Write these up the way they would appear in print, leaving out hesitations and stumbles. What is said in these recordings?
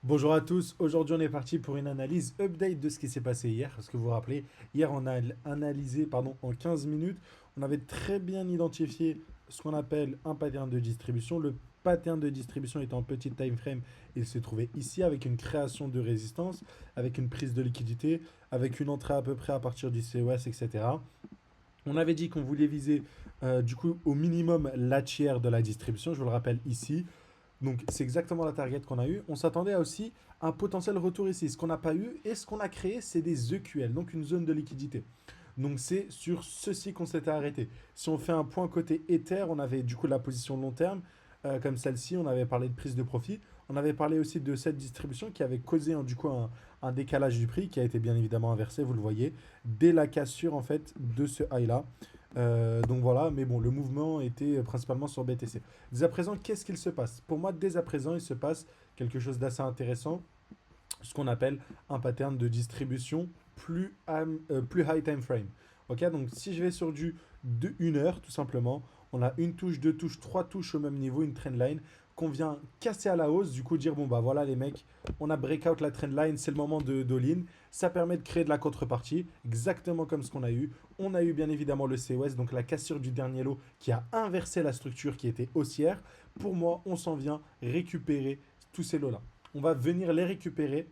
Bonjour à tous, aujourd'hui on est parti pour une analyse update de ce qui s'est passé hier. Parce que vous vous rappelez, hier on a analysé en 15 minutes, on avait très bien identifié ce qu'on appelle un pattern de distribution. Le pattern de distribution est en petit time frame, il se trouvait ici avec une création de résistance, avec une prise de liquidité, avec une entrée à peu près à partir du COS, etc. On avait dit qu'on voulait viser du coup au minimum la tiers de la distribution, je vous le rappelle ici. Donc c'est exactement la target qu'on a eu. On s'attendait à aussi un potentiel retour ici. Ce qu'on n'a pas eu et ce qu'on a créé, c'est des EQL, donc une zone de liquidité. Donc c'est sur ceci qu'on s'était arrêté. Si on fait un point côté Ether, on avait du coup la position long terme, comme celle-ci, on avait parlé de prise de profit. On avait parlé aussi de cette distribution qui avait causé du coup un décalage du prix qui a été bien évidemment inversé, vous le voyez, dès la cassure en fait de ce high-là. Donc voilà, mais bon, le mouvement était principalement sur BTC. Dès à présent, qu'est-ce qu'il se passe? Pour moi, dès à présent, il se passe quelque chose d'assez intéressant, ce qu'on appelle un pattern de distribution plus high time frame. Ok, donc si je vais sur du de 1 heure, tout simplement, on a une touche, deux touches, trois touches au même niveau, une trendline qu'on vient casser à la hausse, du coup dire bon bah voilà les mecs, on a breakout la trendline, c'est le moment de d'all-in, ça permet de créer de la contrepartie, exactement comme ce qu'on a eu. On a eu bien évidemment le COS, donc la cassure du dernier lot qui a inversé la structure qui était haussière. Pour moi, on s'en vient récupérer tous ces lots-là. On va venir les récupérer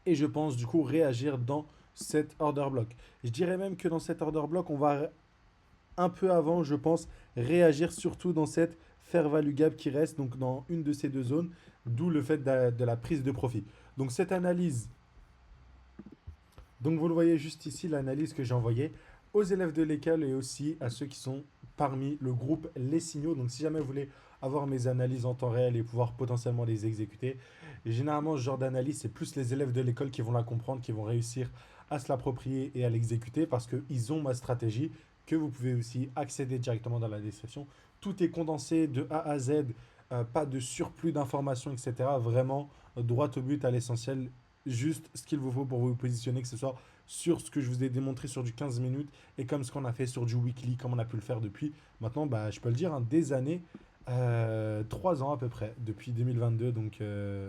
et je pense du coup réagir dans cet order block. Je dirais même que dans cet order block, on va un peu avant, je pense, réagir surtout dans cette fair value gap qui reste, donc dans une de ces deux zones, d'où le fait de la prise de profit. Donc cette analyse, donc vous le voyez juste ici, l'analyse que j'ai envoyée aux élèves de l'école et aussi à ceux qui sont parmi le groupe Les Signaux. Donc si jamais vous voulez avoir mes analyses en temps réel et pouvoir potentiellement les exécuter, généralement ce genre d'analyse, c'est plus les élèves de l'école qui vont la comprendre, qui vont réussir à se l'approprier et à l'exécuter parce qu'ils ont ma stratégie que vous pouvez aussi accéder directement dans la description. Tout est condensé de A à Z, pas de surplus d'informations, etc. Vraiment droit au but, à l'essentiel, juste ce qu'il vous faut pour vous positionner, que ce soit sur ce que je vous ai démontré sur du 15 minutes et comme ce qu'on a fait sur du weekly, comme on a pu le faire depuis maintenant, bah, je peux le dire, hein, des années, 3 ans à peu près, depuis 2022. Donc, ouais.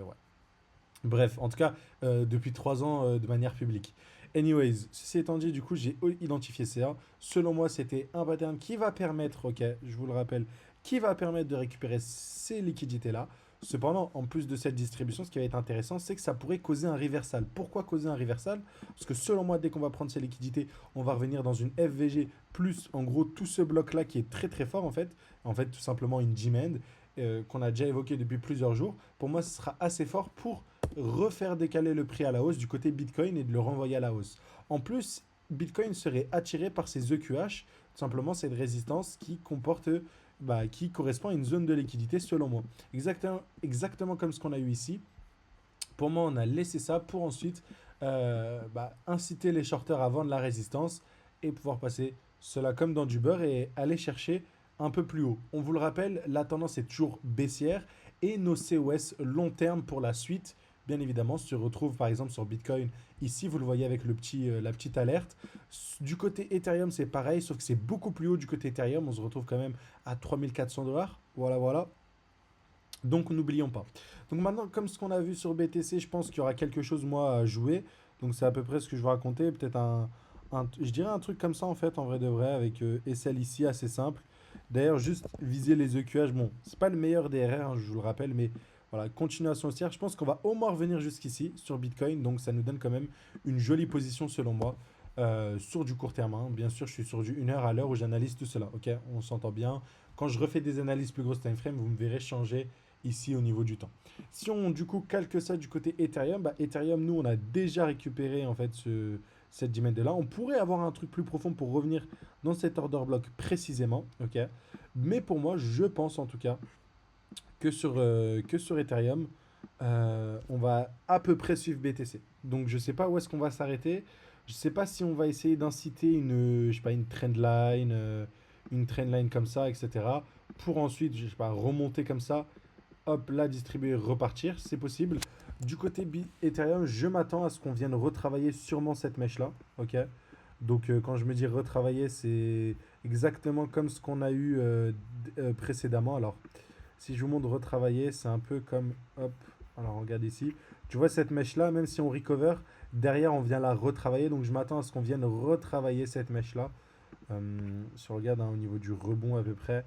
Bref, en tout cas, depuis 3 ans de manière publique. Anyways, ceci étant dit, du coup, j'ai identifié ça. Selon moi, c'était un pattern qui va permettre, ok, je vous le rappelle, qui va permettre de récupérer ces liquidités-là. Cependant, en plus de cette distribution, ce qui va être intéressant, c'est que ça pourrait causer un reversal. Pourquoi causer un reversal? Parce que selon moi, dès qu'on va prendre ces liquidités, on va revenir dans une FVG plus, en gros, tout ce bloc-là qui est très très fort en fait. En fait, tout simplement une demand qu'on a déjà évoqué depuis plusieurs jours. Pour moi, ce sera assez fort pour refaire décaler le prix à la hausse du côté Bitcoin et de le renvoyer à la hausse. En plus, Bitcoin serait attiré par ces EQH, tout simplement cette résistance qui comporte, bah, qui correspond à une zone de liquidité selon moi. Exactement comme ce qu'on a eu ici. Pour moi, on a laissé ça pour ensuite inciter les shorters à vendre la résistance et pouvoir passer cela comme dans du beurre et aller chercher un peu plus haut. On vous le rappelle, la tendance est toujours baissière et nos COS long terme pour la suite, bien évidemment, se retrouvent par exemple sur Bitcoin. Ici, vous le voyez avec la petite alerte. Du côté Ethereum, c'est pareil, sauf que c'est beaucoup plus haut du côté Ethereum. On se retrouve quand même à 3400 $. Voilà, voilà. Donc n'oublions pas. Donc maintenant, comme ce qu'on a vu sur BTC, je pense qu'il y aura quelque chose, moi, à jouer. Donc c'est à peu près ce que je vais raconter. Peut-être je dirais un truc comme ça, en fait, en vrai de vrai, avec SL ici, assez simple. D'ailleurs, juste viser les EQH. Bon, c'est pas le meilleur des RR, hein, je vous le rappelle, mais voilà, continuation haussière. Je pense qu'on va au moins revenir jusqu'ici sur Bitcoin. Donc ça nous donne quand même une jolie position, selon moi, sur du court terme, hein. Bien sûr, je suis sur du 1 heure à l'heure où j'analyse tout cela. Ok, on s'entend bien. Quand je refais des analyses plus grosses time frame, vous me verrez changer ici au niveau du temps. Si on du coup calque ça du côté Ethereum, bah, Ethereum, nous, on a déjà récupéré en fait cette dimension là. On pourrait avoir un truc plus profond pour revenir dans cet order block précisément, ok. Mais pour moi, je pense en tout cas que sur Ethereum, on va à peu près suivre BTC. Donc je sais pas où est-ce qu'on va s'arrêter. Je sais pas si on va essayer d'inciter je sais pas, une trendline comme ça, etc. Pour ensuite, je sais pas, remonter comme ça, hop, la distribuer, repartir, c'est possible. Du côté Ethereum, je m'attends à ce qu'on vienne retravailler sûrement cette mèche-là, ok. Donc quand je me dis retravailler, c'est exactement comme ce qu'on a eu précédemment. Alors, si je vous montre retravailler, c'est un peu comme, hop. Alors, on regarde ici. Tu vois cette mèche-là, même si on recover, derrière, on vient la retravailler. Donc, je m'attends à ce qu'on vienne retravailler cette mèche-là. Si on regarde hein, au niveau du rebond à peu près,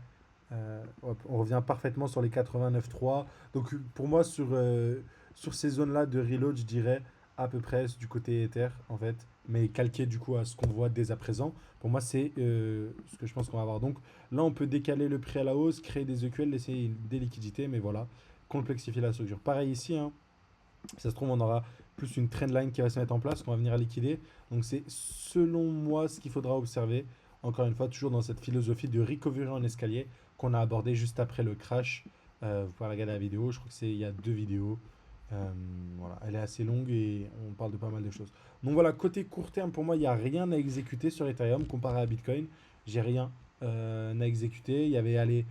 hop, on revient parfaitement sur les 89,3. Donc, pour moi, sur ces zones-là de reload, je dirais à peu près du côté Ether, en fait. Mais calqué du coup à ce qu'on voit dès à présent. Pour moi, c'est ce que je pense qu'on va avoir. Donc, là, on peut décaler le prix à la hausse, créer des EQL, laisser des liquidités. Mais voilà, complexifier la structure. Pareil ici, hein, ça se trouve, on aura plus une trendline qui va se mettre en place, qu'on va venir à liquider. Donc c'est selon moi ce qu'il faudra observer. Encore une fois, toujours dans cette philosophie de recovery en escalier qu'on a abordé juste après le crash. Vous pouvez regarder la vidéo, je crois que c'est il y a 2 vidéos. Voilà, elle est assez longue et on parle de pas mal de choses. Donc voilà, côté court terme, pour moi, il n'y a rien à exécuter sur Ethereum comparé à Bitcoin. J'ai rien à exécuter. Il y avait allez,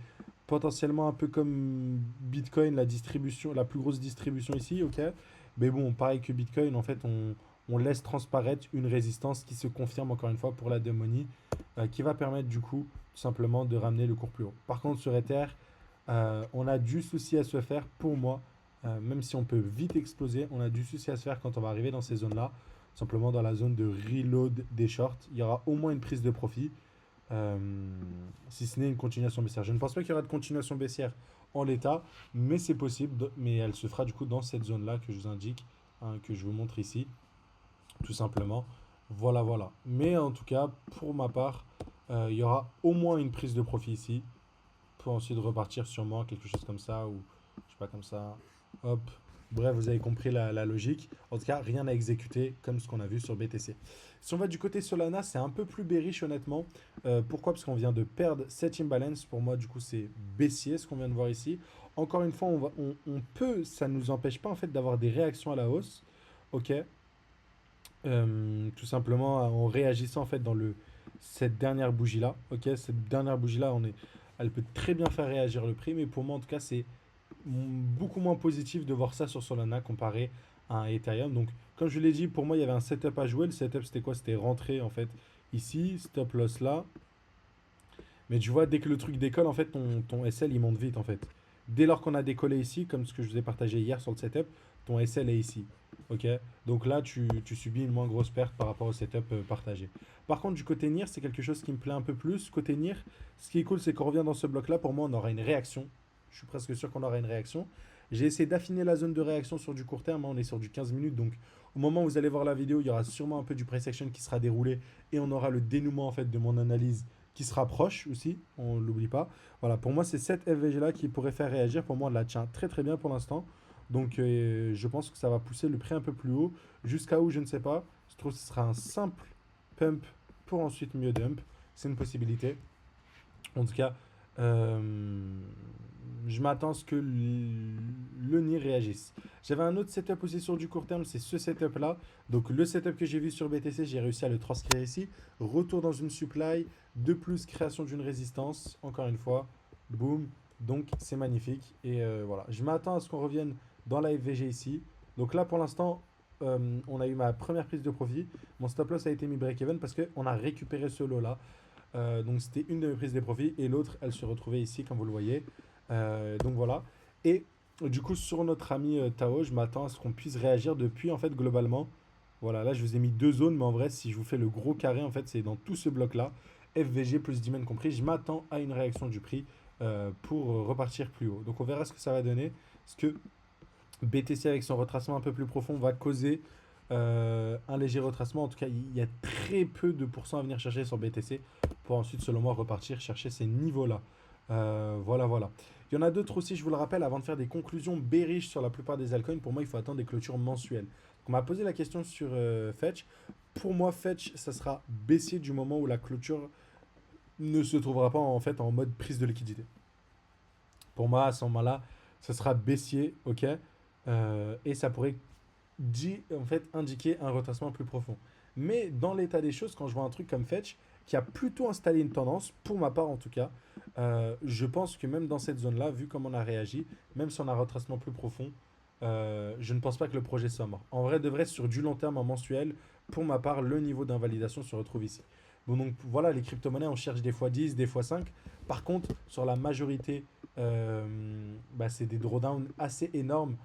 potentiellement un peu comme Bitcoin, la distribution, la plus grosse distribution ici, ok. Mais bon, pareil que Bitcoin, en fait, on laisse transparaître une résistance qui se confirme encore une fois pour la démonie, qui va permettre du coup tout simplement de ramener le cours plus haut. Par contre, sur Ether, on a du souci à se faire pour moi, même si on peut vite exploser, on a du souci à se faire quand on va arriver dans ces zones-là, simplement dans la zone de reload des shorts. Il y aura au moins une prise de profit. Euh, Si ce n'est une continuation baissière. Je ne pense pas qu'il y aura de continuation baissière en l'état, mais c'est possible. Mais elle se fera du coup dans cette zone-là que je vous indique, hein, que je vous montre ici, tout simplement. Voilà, voilà. Mais en tout cas, pour ma part, il y aura au moins une prise de profit ici, pour ensuite repartir sûrement quelque chose comme ça, ou je sais pas comme ça. Hop. Bref, vous avez compris la logique. En tout cas, rien à exécuter comme ce qu'on a vu sur BTC. Si on va du côté Solana, c'est un peu plus bearish honnêtement. Pourquoi? Parce qu'on vient de perdre cette imbalance. Pour moi, du coup, c'est baissier ce qu'on vient de voir ici. Encore une fois, on peut, ça ne nous empêche pas en fait d'avoir des réactions à la hausse. Ok. Tout simplement en réagissant en fait dans cette dernière bougie là. Ok. Cette dernière bougie là, elle peut très bien faire réagir le prix. Mais pour moi, en tout cas, c'est beaucoup moins positif de voir ça sur Solana comparé à un Ethereum. Donc, comme je l'ai dit, pour moi, il y avait un setup à jouer. Le setup, c'était quoi? C'était rentrer en fait ici, stop loss là. Mais tu vois, dès que le truc décolle, en fait, ton SL il monte vite en fait. Dès lors qu'on a décollé ici, comme ce que je vous ai partagé hier sur le setup, ton SL est ici. Ok. Donc là, tu subis une moins grosse perte par rapport au setup partagé. Par contre, du côté NIR, c'est quelque chose qui me plaît un peu plus. Côté NIR, ce qui est cool, c'est qu'on revient dans ce bloc-là. Pour moi, on aura une réaction. Je suis presque sûr qu'on aura une réaction. J'ai essayé d'affiner la zone de réaction sur du court terme. On est sur du 15 minutes. Donc, au moment où vous allez voir la vidéo, il y aura sûrement un peu du price action qui sera déroulé. Et on aura le dénouement en fait de mon analyse qui se rapproche aussi. On ne l'oublie pas. Voilà, pour moi, c'est cette FVG-là qui pourrait faire réagir. Pour moi, on la tient très très bien pour l'instant. Donc, je pense que ça va pousser le prix un peu plus haut. Jusqu'à où, je ne sais pas. Je trouve que ce sera un simple pump pour ensuite mieux dump. C'est une possibilité. En tout cas, euh, je m'attends à ce que le NIR réagisse. J'avais un autre setup aussi sur du court terme, c'est ce setup là. Donc le setup que j'ai vu sur BTC, j'ai réussi à le transcrire ici. Retour dans une supply, de plus création d'une résistance, encore une fois, boum. Donc c'est magnifique. Et voilà, je m'attends à ce qu'on revienne dans la FVG ici. Donc là pour l'instant, on a eu ma première prise de profit. Mon stop loss a été mis break-even parce qu'on a récupéré ce lot là. Donc c'était une de mes prises de profit et l'autre elle se retrouvait ici comme vous le voyez. Donc voilà. Et du coup sur notre ami Tao, je m'attends à ce qu'on puisse réagir depuis en fait globalement. Voilà, là je vous ai mis 2 zones, mais en vrai si je vous fais le gros carré en fait c'est dans tout ce bloc là. FVG plus Demand compris, je m'attends à une réaction du prix pour repartir plus haut. Donc on verra ce que ça va donner. Parce que BTC avec son retracement un peu plus profond va causer un léger retracement. En tout cas, il y a très peu de pourcents à venir chercher sur BTC pour ensuite, selon moi, repartir chercher ces niveaux-là. Voilà, voilà. Il y en a d'autres aussi, je vous le rappelle, avant de faire des conclusions bearish sur la plupart des altcoins, pour moi, il faut attendre des clôtures mensuelles. Donc, on m'a posé la question sur Fetch. Pour moi, Fetch, ça sera baissier du moment où la clôture ne se trouvera pas en fait en mode prise de liquidité. Pour moi, à ce moment-là, ça sera baissier, ok. Et ça pourrait en fait indiquer un retracement plus profond. Mais dans l'état des choses, quand je vois un truc comme Fetch, qui a plutôt installé une tendance, pour ma part en tout cas, je pense que même dans cette zone-là, vu comment on a réagi, même si on a un retracement plus profond, je ne pense pas que le projet soit mort. En vrai, de vrai, sur du long terme en mensuel, pour ma part, le niveau d'invalidation se retrouve ici. Bon, donc voilà, les crypto-monnaies, on cherche des fois 10 des fois 5. Par contre, sur la majorité, bah, c'est des drawdowns assez énormes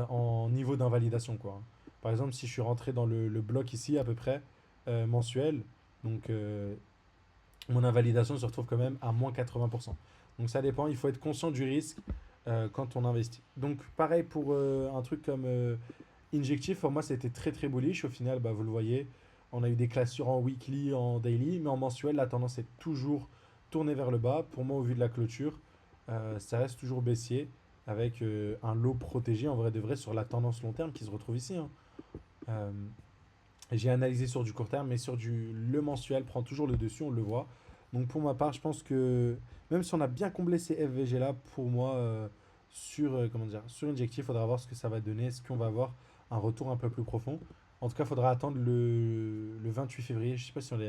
en niveau d'invalidation, quoi. Par exemple, si je suis rentré dans le bloc ici, à peu près, mensuel, donc mon invalidation se retrouve quand même à moins 80%. Donc ça dépend, il faut être conscient du risque quand on investit. Donc pareil pour un truc comme Injective, pour moi c'était très très bullish. Au final, bah, vous le voyez, on a eu des cassures en weekly, en daily, mais en mensuel, la tendance est toujours tournée vers le bas. Pour moi, au vu de la clôture, ça reste toujours baissier avec un lot protégé en vrai de vrai sur la tendance long terme qui se retrouve ici, hein. Euh, j'ai analysé sur du court terme, mais sur le mensuel prend toujours le dessus, on le voit. Donc pour ma part, je pense que même si on a bien comblé ces FVG là, pour moi, comment dire, sur Injective, il faudra voir ce que ça va donner, est-ce qu'on va avoir un retour un peu plus profond. En tout cas, il faudra attendre le 28 février. Je sais pas si il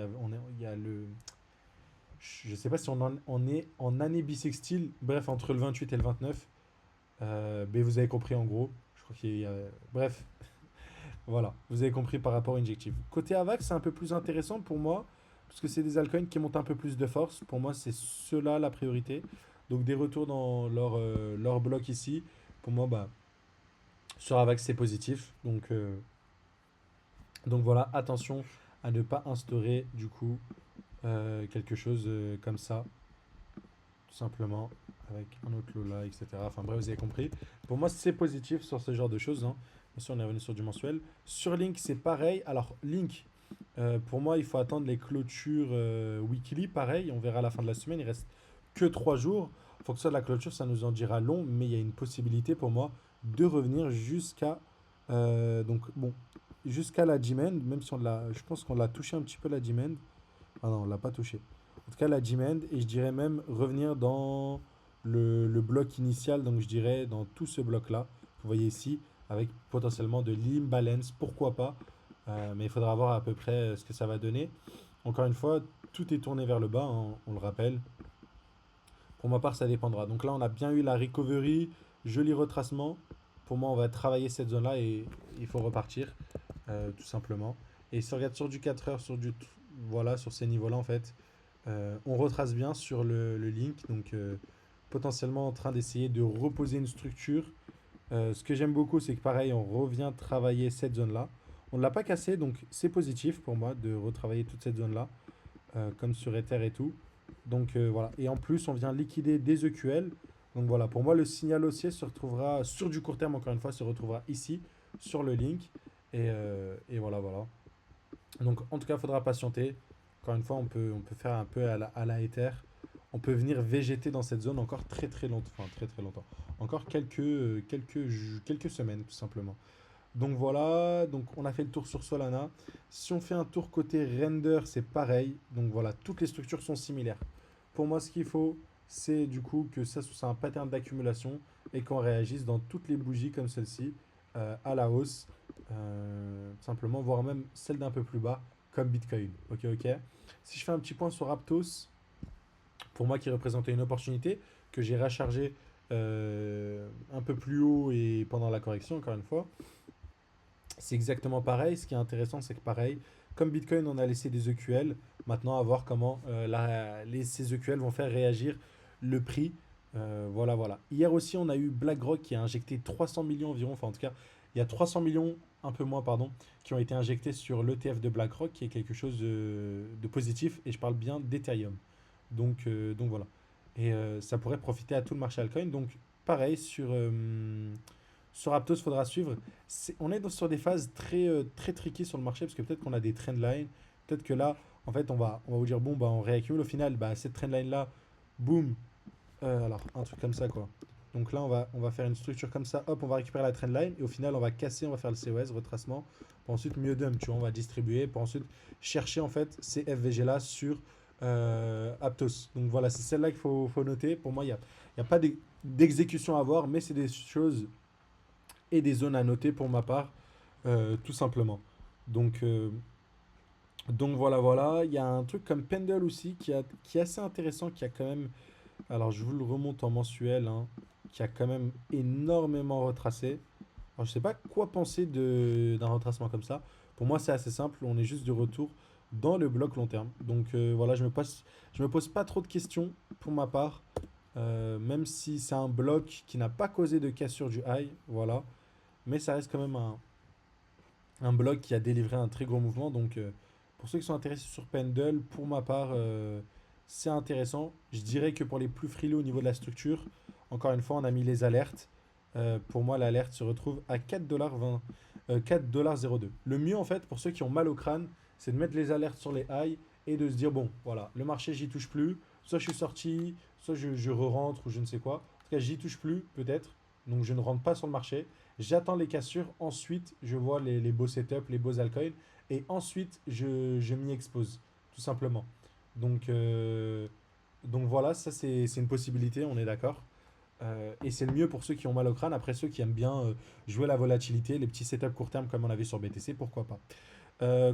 y a je sais pas si on est en année bissextile, bref, entre le 28 et le 29. Mais vous avez compris en gros. Je crois qu'il y a. Bref, voilà, vous avez compris par rapport à Injective. Côté AVAX, c'est un peu plus intéressant pour moi, parce que c'est des altcoins qui montent un peu plus de force. Pour moi, c'est cela la priorité. Donc des retours dans leur bloc ici. Pour moi, bah, sur AVAX, c'est positif. Donc voilà, attention à ne pas instaurer du coup quelque chose comme ça, tout simplement, avec un autre lot là, etc. Enfin bref, vous avez compris. Pour moi, c'est positif sur ce genre de choses, hein. Bien sûr, on est revenu sur du mensuel. Sur Link, c'est pareil. Alors, Link, pour moi, il faut attendre les clôtures weekly. Pareil, on verra à la fin de la semaine. Il reste que 3 jours. En fonction de la clôture, ça nous en dira long. Mais il y a une possibilité pour moi de revenir jusqu'à donc bon, jusqu'à la demand. Même si je pense qu'on l'a touché un petit peu la demand. Ah non, on l'a pas touché. En tout cas, la demand. Et je dirais même revenir dans le bloc initial. Donc je dirais dans tout ce bloc-là. Vous voyez ici, avec potentiellement de l'imbalance. Pourquoi pas, mais il faudra voir à peu près ce que ça va donner. Encore une fois, tout est tourné vers le bas, hein, on le rappelle. Pour ma part, ça dépendra. Donc là, on a bien eu la recovery, joli retracement. Pour moi, on va travailler cette zone-là et il faut repartir, tout simplement. Et si on regarde sur du 4 heures, voilà, sur ces niveaux-là, en fait, on retrace bien sur le link. Donc, potentiellement en train d'essayer de reposer une structure. Ce que j'aime beaucoup, c'est que pareil, on revient travailler cette zone-là. On ne l'a pas cassé, donc c'est positif pour moi de retravailler toute cette zone-là, comme sur Ether et tout. Donc voilà. Et en plus, on vient liquider des EQL. Donc voilà, pour moi, le signal haussier se retrouvera sur du court terme, encore une fois, se retrouvera ici, sur le link. Et voilà, voilà. Donc en tout cas, il faudra patienter. Encore une fois, on peut faire un peu à la Ether. On peut venir végéter dans cette zone encore très très longtemps. Enfin, très très longtemps. Encore quelques semaines, tout simplement. Donc voilà, donc on a fait le tour sur Solana. Si on fait un tour côté render, c'est pareil. Donc voilà, toutes les structures sont similaires. Pour moi, ce qu'il faut, c'est du coup que ça soit un pattern d'accumulation et qu'on réagisse dans toutes les bougies comme celle-ci à la hausse, simplement, voire même celle d'un peu plus bas, comme Bitcoin. Ok, ok. Si je fais un petit point sur Aptos, pour moi qui représentait une opportunité que j'ai rechargé un peu plus haut et pendant la correction, encore une fois. C'est exactement pareil. Ce qui est intéressant, c'est que pareil, comme Bitcoin, on a laissé des EQL. Maintenant, à voir comment ces EQL vont faire réagir le prix. Voilà, voilà. Hier aussi, on a eu BlackRock qui a injecté 300 millions environ. Enfin, en tout cas, il y a 300 millions, un peu moins, pardon, qui ont été injectés sur l'ETF de BlackRock, qui est quelque chose de positif. Et je parle bien d'Ethereum. Donc voilà. Et ça pourrait profiter à tout le marché altcoin. Donc, pareil, sur Aptos, il faudra suivre. On est sur des phases très, très tricky sur le marché parce que peut-être qu'on a des trendlines. Peut-être que là, en fait, on va vous dire, bon, bah, on réaccumule. Au final, bah, cette trendline-là, boum. Alors, un truc comme ça, quoi. Donc là, on va faire une structure comme ça. Hop, on va récupérer la trendline. Et au final, on va casser, on va faire le COS, retracement. Pour ensuite mieux dump, tu vois, on va distribuer. Pour ensuite chercher, en fait, ces FVG-là sur Aptos. Donc voilà, c'est celle-là qu'il faut noter. Pour moi, il y a pas d'exécution à avoir, mais c'est des choses et des zones à noter pour ma part, tout simplement. Donc, euh, donc voilà, voilà. Il y a un truc comme Pendle aussi qui est assez intéressant, qui a quand même, alors je vous le remonte en mensuel, hein, qui a quand même énormément retracé. Alors je sais pas quoi penser d'un retracement comme ça. Pour moi, c'est assez simple. On est juste de retour dans le bloc long terme. Donc voilà, je me pose pas trop de questions pour ma part. Même si c'est un bloc qui n'a pas causé de cassure du high, voilà. mais ça reste quand même un bloc qui a délivré un très gros mouvement. Donc, pour ceux qui sont intéressés sur Pendle, pour ma part, c'est intéressant. Je dirais que pour les plus frileux au niveau de la structure, encore une fois, on a mis les alertes. Pour moi, l'alerte se retrouve à 4,20 4,02 $. Le mieux, en fait, pour ceux qui ont mal au crâne, c'est de mettre les alertes sur les highs et de se dire, bon, voilà, le marché, j'y touche plus. Soit je suis sorti, soit je re-rentre ou je ne sais quoi. En tout cas, j'y touche plus, peut-être. Donc, je ne rentre pas sur le marché. J'attends les cassures. Ensuite, je vois les beaux setups, les beaux altcoins. Et ensuite, je m'y expose, tout simplement. Donc, voilà, ça, c'est une possibilité, on est d'accord. Et c'est le mieux pour ceux qui ont mal au crâne. Après, ceux qui aiment bien jouer la volatilité, les petits setups court terme comme on avait sur BTC, pourquoi pas.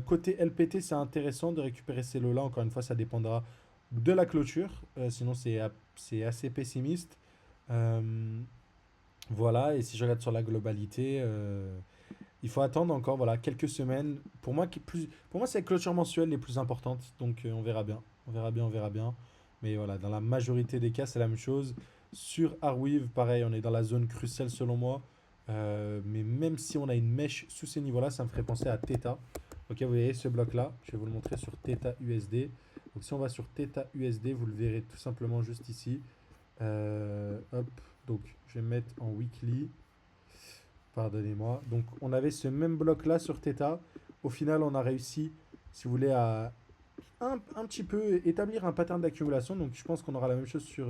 Côté LPT, c'est intéressant de récupérer ces lots-là. Encore une fois, ça dépendra de la clôture. Sinon, c'est assez pessimiste. Euh, voilà, et si je regarde sur la globalité, il faut attendre encore voilà, quelques semaines. Pour moi, c'est les clôtures mensuelles les plus importantes. Donc, on verra bien. On verra bien, on verra bien. Mais voilà, dans la majorité des cas, c'est la même chose. Sur Arweave, pareil, on est dans la zone cruciale selon moi. Mais même si on a une mèche sous ces niveaux-là, ça me ferait penser à Theta. Ok, vous voyez ce bloc-là. Je vais vous le montrer sur Theta USD. Donc, si on va sur Theta USD, vous le verrez tout simplement juste ici. Hop, donc je vais me mettre en weekly. Pardonnez-moi. Donc on avait ce même bloc là sur Theta. Au final, on a réussi, si vous voulez, à un petit peu établir un pattern d'accumulation. Donc je pense qu'on aura la même chose sur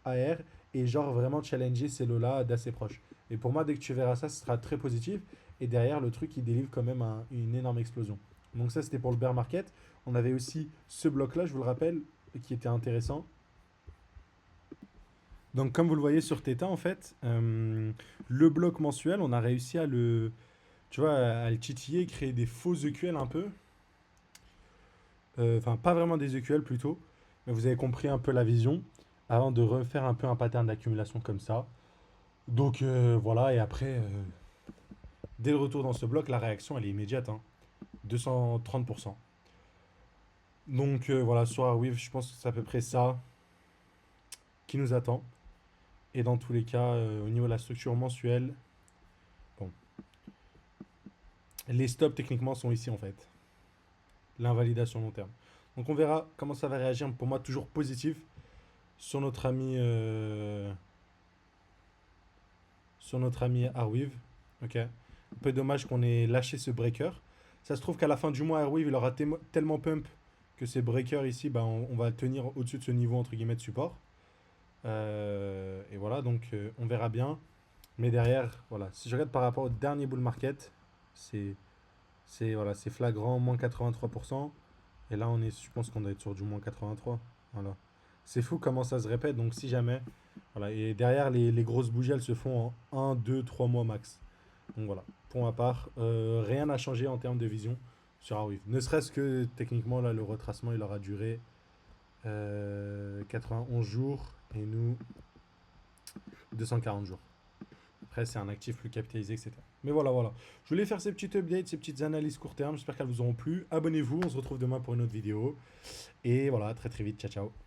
AR et genre vraiment challenger ces lots là d'assez proche. Et pour moi, dès que tu verras ça, ce sera très positif. Et derrière, le truc, il délivre quand même une énorme explosion. Donc ça, c'était pour le bear market. On avait aussi ce bloc là, je vous le rappelle, qui était intéressant. Donc, comme vous le voyez sur Theta, en fait, le bloc mensuel, on a réussi à tu vois, à le titiller, créer des faux EQL un peu. Enfin, pas vraiment des EQL plutôt, mais vous avez compris un peu la vision, avant de refaire un peu un pattern d'accumulation comme ça. Donc, voilà, et après, dès le retour dans ce bloc, la réaction, elle est immédiate, hein, 230%. Donc, voilà, sur Arweave, je pense que c'est à peu près ça qui nous attend. Et dans tous les cas, au niveau de la structure mensuelle, bon, les stops techniquement sont ici en fait. L'invalidation long terme. Donc on verra comment ça va réagir. Pour moi, toujours positif sur notre ami Arweave. Ok. Un peu dommage qu'on ait lâché ce breaker. Ça se trouve qu'à la fin du mois, Arweave il aura tellement pump que ces breakers ici, bah, on va tenir au-dessus de ce niveau entre guillemets de support. Et voilà, donc on verra bien. Mais derrière, voilà, si je regarde par rapport au dernier bull market, c'est voilà, c'est flagrant, moins 83%. Et là, je pense qu'on doit être sur du moins 83. Voilà. C'est fou comment ça se répète. Donc, si jamais. Voilà. Et derrière, les grosses bougies, elles se font en 1, 2, 3 mois max. Donc, voilà. Pour ma part, rien n'a changé en termes de vision sur Arweave. Ne serait-ce que techniquement, là, le retracement, il aura duré 91 jours. Et nous, 240 jours. Après, c'est un actif plus capitalisé, etc. Mais voilà, voilà. Je voulais faire ces petites updates, ces petites analyses court terme. J'espère qu'elles vous auront plu. Abonnez-vous. On se retrouve demain pour une autre vidéo. Et voilà, très très vite. Ciao, ciao.